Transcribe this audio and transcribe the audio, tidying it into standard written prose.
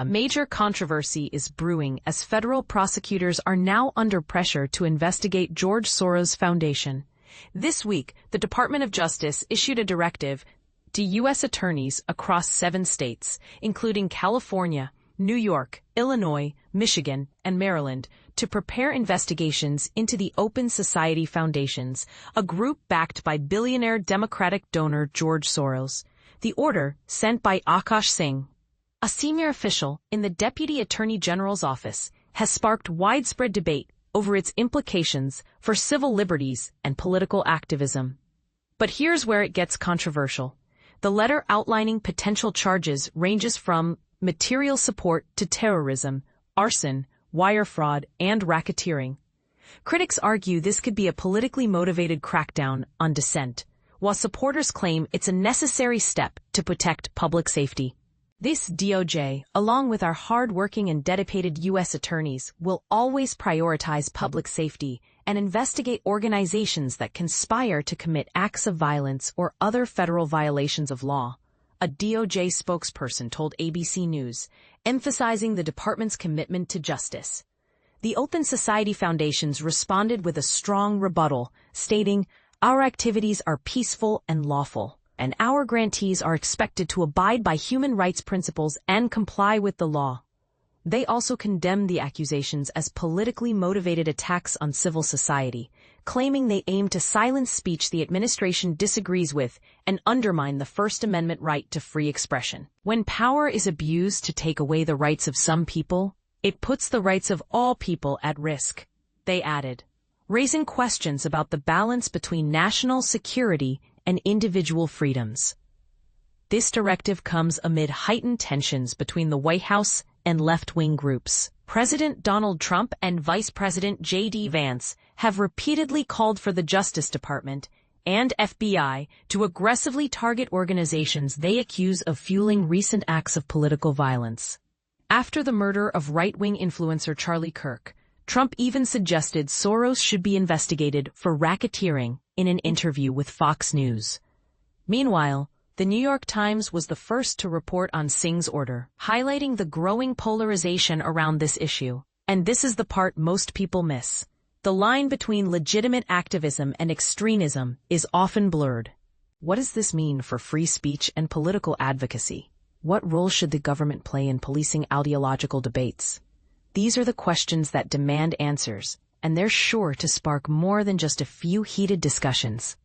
A major controversy is brewing as federal prosecutors are now under pressure to investigate George Soros Foundation. This week, the Department of Justice issued a directive to U.S. attorneys across 7 states, including California, New York, Illinois, Michigan, and Maryland, to prepare investigations into the Open Society Foundations, a group backed by billionaire Democratic donor George Soros. The order, sent by Akash Singh, a senior official in the Deputy Attorney General's office, has sparked widespread debate over its implications for civil liberties and political activism. But here's where it gets controversial. The letter outlining potential charges ranges from material support to terrorism, arson, wire fraud, and racketeering. Critics argue this could be a politically motivated crackdown on dissent, while supporters claim it's a necessary step to protect public safety. This DOJ, along with our hard-working and dedicated U.S. attorneys, will always prioritize public safety and investigate organizations that conspire to commit acts of violence or other federal violations of law, a DOJ spokesperson told ABC News, emphasizing the department's commitment to justice. The Open Society Foundations responded with a strong rebuttal, stating, "Our activities are peaceful and lawful, and our grantees are expected to abide by human rights principles and comply with the law." They also condemned the accusations as politically motivated attacks on civil society, claiming they aim to silence speech the administration disagrees with and undermine the First Amendment right to free expression. When power is abused to take away the rights of some people, it puts the rights of all people at risk, they added, raising questions about the balance between national security and individual freedoms. This directive comes amid heightened tensions between the White House and left-wing groups. President Donald Trump and Vice President J.D. Vance have repeatedly called for the Justice Department and FBI to aggressively target organizations they accuse of fueling recent acts of political violence. After the murder of right-wing influencer Charlie Kirk, Trump even suggested Soros should be investigated for racketeering in an interview with Fox News. Meanwhile, the New York Times was the first to report on Singh's order, highlighting the growing polarization around this issue. And this is the part most people miss. The line between legitimate activism and extremism is often blurred. What does this mean for free speech and political advocacy? What role should the government play in policing ideological debates? These are the questions that demand answers, and they're sure to spark more than just a few heated discussions.